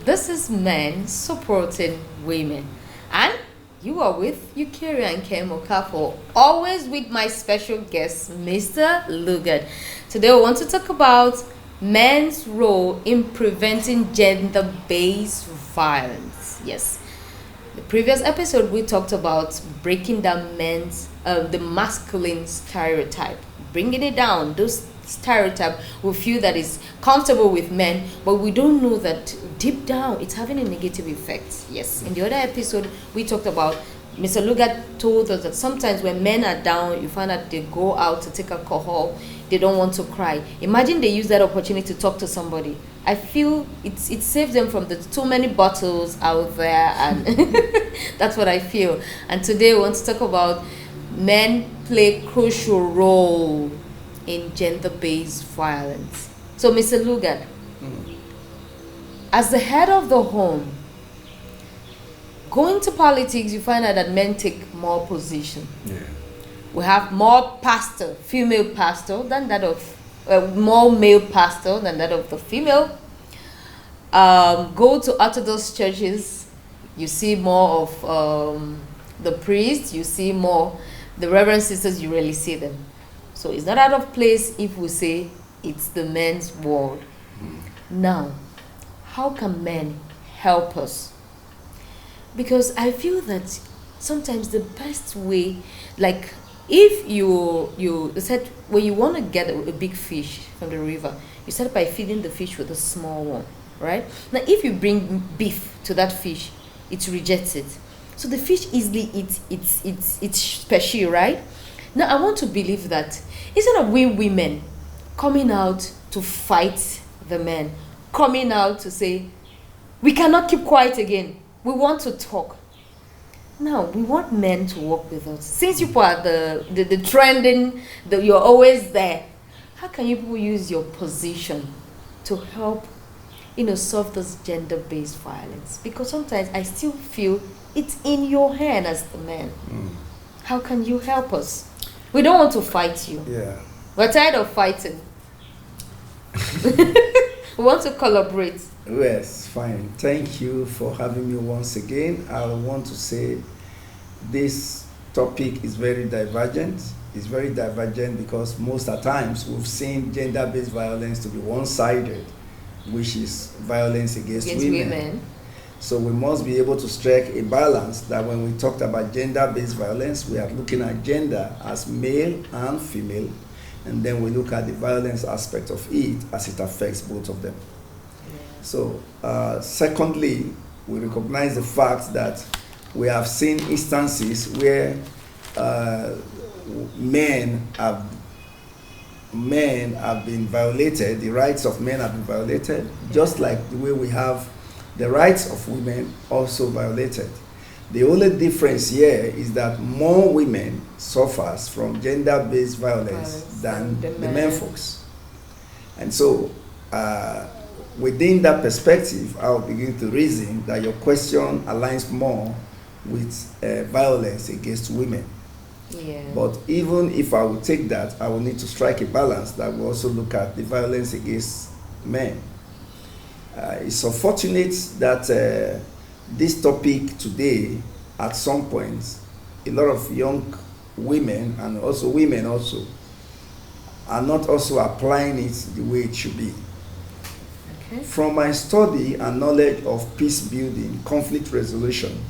This is men supporting women. And you are with Eucharia and Kemokafo, always with my special guest, Mr. Lugard. Today we want to talk about men's role in preventing gender-based violence. Yes. The previous episode we talked about breaking down the masculine stereotype, bringing it down. Those stereotype we feel that is comfortable with men, but we don't know that deep down it's having a negative effect. Yes, in the other episode we talked about, Mr. Lugard told us that sometimes when men are down, you find that they go out to take alcohol, they don't want to cry. Imagine they use that opportunity to talk to somebody. I feel it saves them from the too many bottles out there, and that's what I feel. And today we want to talk about men play crucial role in gender-based violence. So, Mr. Lugard, as the head of the home, going to politics, you find out that men take more position. Yeah. We have more female pastor than that of more male pastor than that of the female. Go to Orthodox churches, you see more of the priests, you see more the Reverend sisters, you rarely see them. So it's not out of place if we say it's the men's world. Now, how can men help us? Because I feel that sometimes the best way, like if you said when you want to get a big fish from the river, you start by feeding the fish with a small one, right? Now if you bring beef to that fish, it rejects it. So the fish easily eats its species, right? Now I want to believe that instead of we women coming out to fight the men, coming out to say, we cannot keep quiet again, we want to talk. Now we want men to work with us. Since you are the trending, you're always there, how can you people use your position to help solve this gender-based violence? Because sometimes I still feel it's in your hand as the man. How can you help us? We don't want to fight you. Yeah. We're tired of fighting. We want to collaborate. Yes, fine. Thank you for having me once again. I want to say this topic is very divergent. It's very divergent because most of the times we've seen gender-based violence to be one-sided, which is violence against women. So we must be able to strike a balance that when we talked about gender-based violence, we are looking at gender as male and female, and then we look at the violence aspect of it as it affects both of them. Yeah. So secondly, we recognize the fact that we have seen instances where men have been violated, the rights of men have been violated, just like the way we have the rights of women also violated. The only difference here is that more women suffers from gender-based violence than the men folks. And so within that perspective, I'll begin to reason that your question aligns more with violence against women. Yeah. But even if I will take that, I will need to strike a balance that will also look at the violence against men. It's unfortunate that this topic today, at some point, a lot of young women and also women also are not also applying it the way it should be. Okay. From my study and knowledge of peace building, conflict resolution,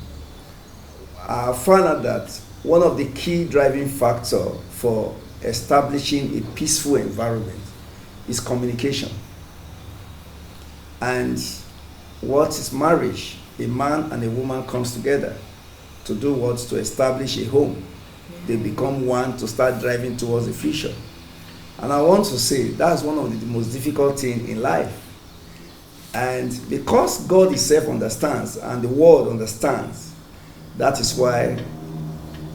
I found out that one of the key driving factors for establishing a peaceful environment is communication. And what is marriage? A man and a woman comes together to do what? To establish a home. They become one to start driving towards the future. And I want to say that's one of the most difficult things in life. And because God Himself understands and the world understands, that is why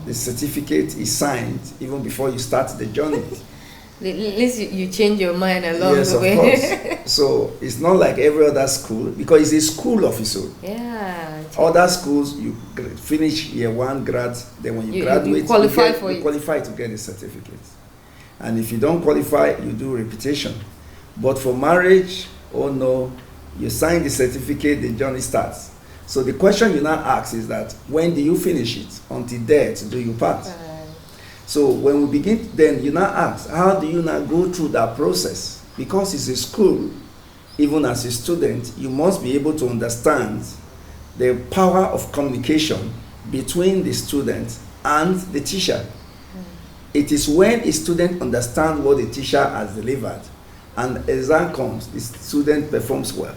the certificate is signed even before you start the journey. At least you change your mind along yes, the way. Of course. So it's not like every other school, because it's a school of its own. Yeah. Other schools, you finish year one, then when you graduate, you qualify to get a certificate. And if you don't qualify, you do repetition. But for marriage, oh no, You sign the certificate, the journey starts. So the question you now ask is that, when do you finish it? Until death do you part. So when we begin, then you now ask, how do you now go through that process? Because it's a school, even as a student, you must be able to understand the power of communication between the student and the teacher. It is when a student understands what the teacher has delivered and exam comes, the student performs well.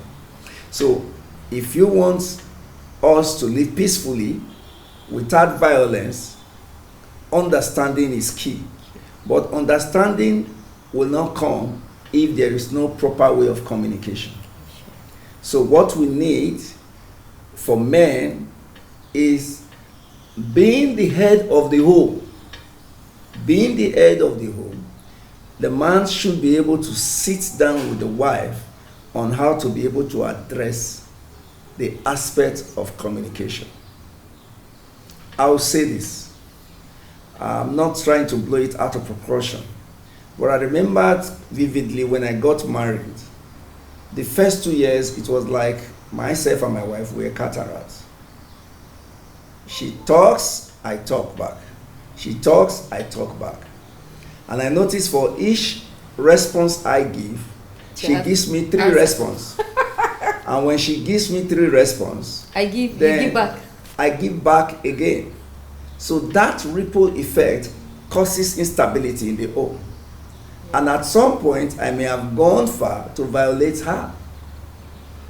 So if you want us to live peacefully without violence, understanding is key. But understanding will not come if there is no proper way of communication. So what we need for men is being the head of the home. Being the head of the home, the man should be able to sit down with the wife on how to be able to address the aspect of communication. I will say this. I'm not trying to blow it out of proportion, but I remembered vividly when I got married. The first 2 years, it was like myself and my wife were cataracts. She talks, I talk back. She talks, I talk back. And I notice for each response I give, she gives me 3 responses. And when she gives me 3 responses, you give back. I give back again. So that ripple effect causes instability in the home. And at some point, I may have gone far to violate her.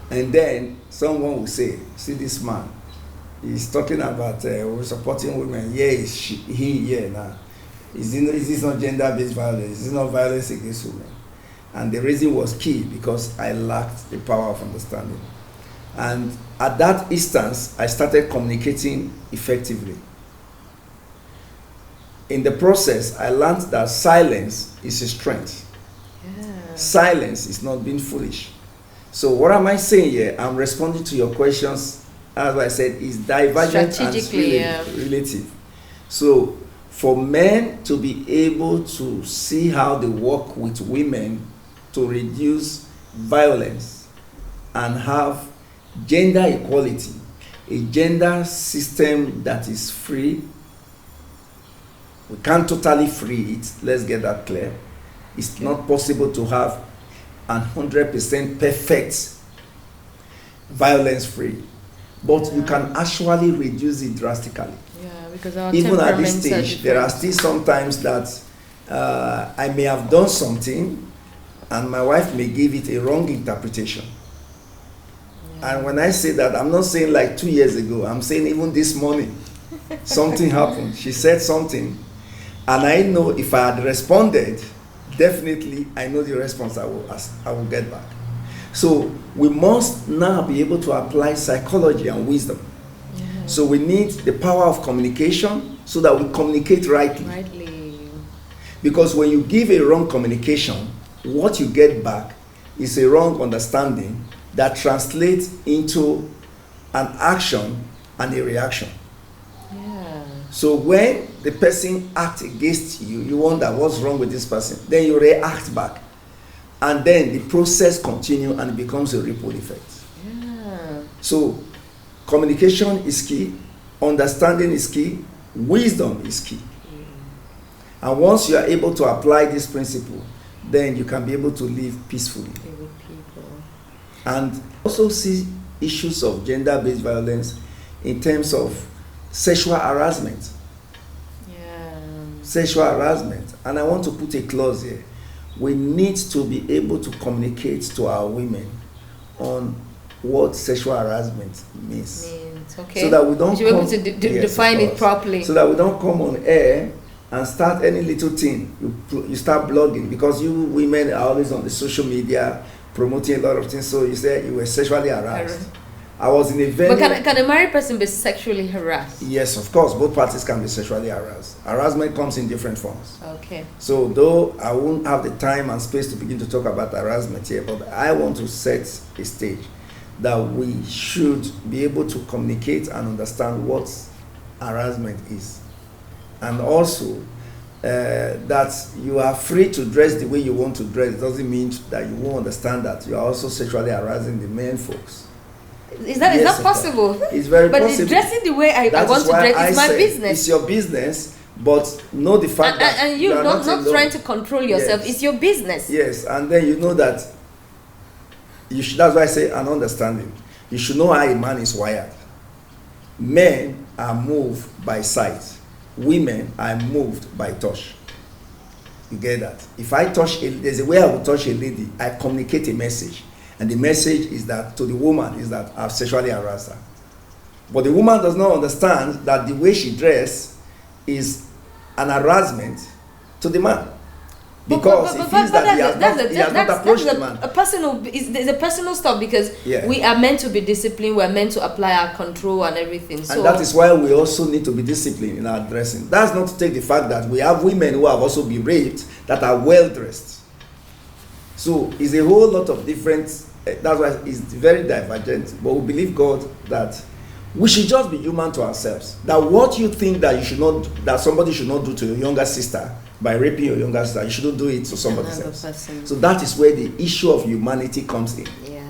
And then someone will say, see this man, he's talking about supporting women. Yeah, now. Is this not gender-based violence? Is this not violence against women? And the reason was key because I lacked the power of understanding. And at that instance, I started communicating effectively. In the process, I learned that silence is a strength. Yeah. Silence is not being foolish. So what am I saying here? I'm responding to your questions, as I said, is divergent and relative. So for men to be able to see how they work with women to reduce violence and have gender equality, a gender system that is free. We can't totally free it, let's get that clear. It's not possible to have 100% perfect violence free, but you can actually reduce it drastically. Yeah, because our even at this stage, there are still sometimes that I may have done something and my wife may give it a wrong interpretation. Yeah. And when I say that, I'm not saying like 2 years ago, I'm saying even this morning, something happened. She said something, and I know if I had responded, definitely I know the response I will get back. So we must now be able to apply psychology and wisdom. Yeah. So we need the power of communication so that we communicate rightly. Because when you give a wrong communication, what you get back is a wrong understanding that translates into an action and a reaction. Yeah. So when the person acts against you, you wonder what's wrong with this person. Then you react back. And then the process continues and it becomes a ripple effect. Yeah. So communication is key, understanding is key, wisdom is key. And once you are able to apply this principle, then you can be able to live peacefully. With people. And also see issues of gender-based violence in terms of sexual harassment. Yeah. Sexual harassment. And I want to put a clause here. We need to be able to communicate to our women on what sexual harassment means. Okay. So that we don't be able to define it properly. So that we don't come on air and start any little thing. You start blogging, because you women are always on the social media promoting a lot of things. So you say you were sexually harassed. I was in a venue. But can a married person be sexually harassed? Yes, of course. Both parties can be sexually harassed. Harassment comes in different forms. Okay. So though I won't have the time and space to begin to talk about harassment here, but I want to set a stage that we should be able to communicate and understand what harassment is. And also, that you are free to dress the way you want to dress. It doesn't mean that you won't understand that you are also sexually harassing the men folks. Is that possible? It's very but possible. But dressing the way I want to dress is my business. It's your business, but know the fact that and you are not trying to control yourself. Yes. It's your business. Yes, and then you know that you should. That's why I say an understanding. You should know how a man is wired. Men are moved by sight. Women are moved by touch. You get that? If I touch, there's a way I will touch a lady. I communicate a message. And the message is that to the woman is that I've sexually harassed her. But the woman does not understand that the way she dressed is an harassment to the man. Because he feels that he has not approached the man. There's a personal stuff because we are meant to be disciplined, we are meant to apply our control and everything. So, and that is why we also need to be disciplined in our dressing. That's not to take the fact that we have women who have also been raped that are well dressed. So it's a whole lot of different, that's why it's very divergent. But we believe God that we should just be human to ourselves. That what you think that you should not, that somebody should not do to your younger sister by raping your younger sister, you shouldn't do it to somebody else. So that is where the issue of humanity comes in. Yeah.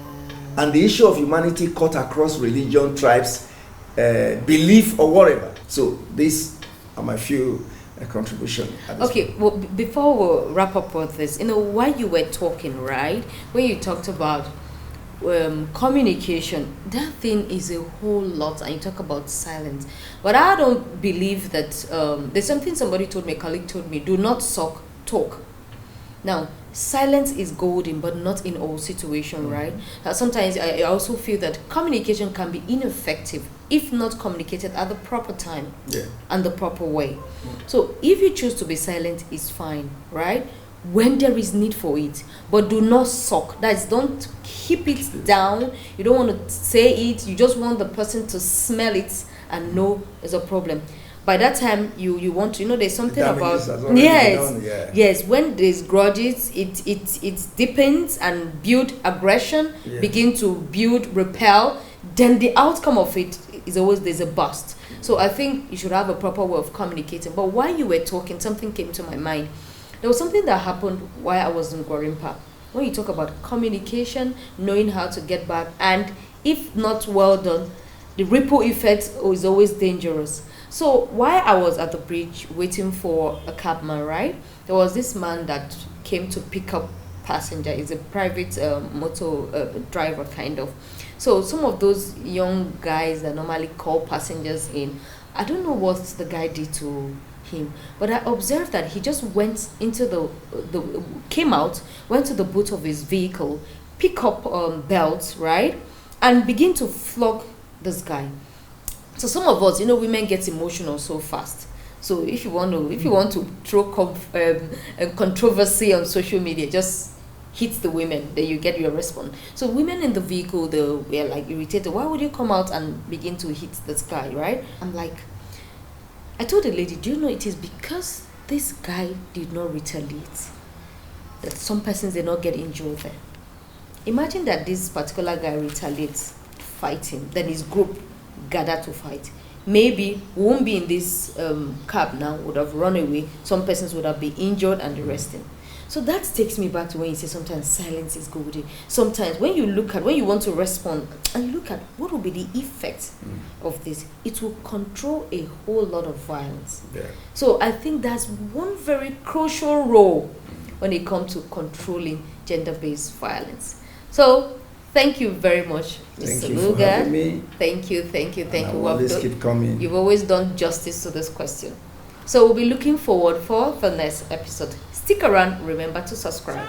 And the issue of humanity cut across religion, tribes, belief, or whatever. So these are my few contribution. Okay, well, before we wrap up with this, while you were talking, right, when you talked about communication, that thing is a whole lot, and you talk about silence. But I don't believe that there's something somebody told me, a colleague told me, do not talk. Now, silence is golden, but not in all situations, right? Sometimes I also feel that communication can be ineffective if not communicated at the proper time and the proper way. So if you choose to be silent, it's fine, right? When there is need for it, but do not suck. That is, don't keep it down. You don't want to say it. You just want the person to smell it and know there's a problem. By that time, you want to, there's something about yes. When there's grudges, it deepens and build aggression, begin to build repel. Then the outcome of it is always there's a bust. So I think you should have a proper way of communicating. But while you were talking, something came to my mind. There was something that happened while I was in Gwarimpa. When you talk about communication, knowing how to get back, and if not well done, the ripple effect is always dangerous. So while I was at the bridge waiting for a cabman, right, there was this man that came to pick up passenger. He's a private motor driver, kind of. So some of those young guys that normally call passengers in, I don't know what the guy did to him, but I observed that he just went into came out, went to the boot of his vehicle, pick up belts, right, and begin to flog this guy. So some of us, women get emotional so fast. So if you want to throw controversy on social media, just hit the women, then you get your response. So women in the vehicle, they were like irritated. Why would you come out and begin to hit this guy, right? I'm like, I told the lady, do you know it is because this guy did not retaliate that some persons did not get injured there. Imagine that this particular guy retaliates, fighting, then his group gather to fight. Maybe we won't be in this cab now, would have run away, some persons would have been injured and the resting. So that takes me back to when you say sometimes silence is golden. Sometimes when you want to respond and you look at what will be the effect of this, it will control a whole lot of violence. Yeah. So I think that's one very crucial role when it comes to controlling gender-based violence. So thank you very much, Mr. Luga. For having me. Thank you. Always keep coming. You've always done justice to this question. So we'll be looking forward for the next episode. Stick around, remember to subscribe.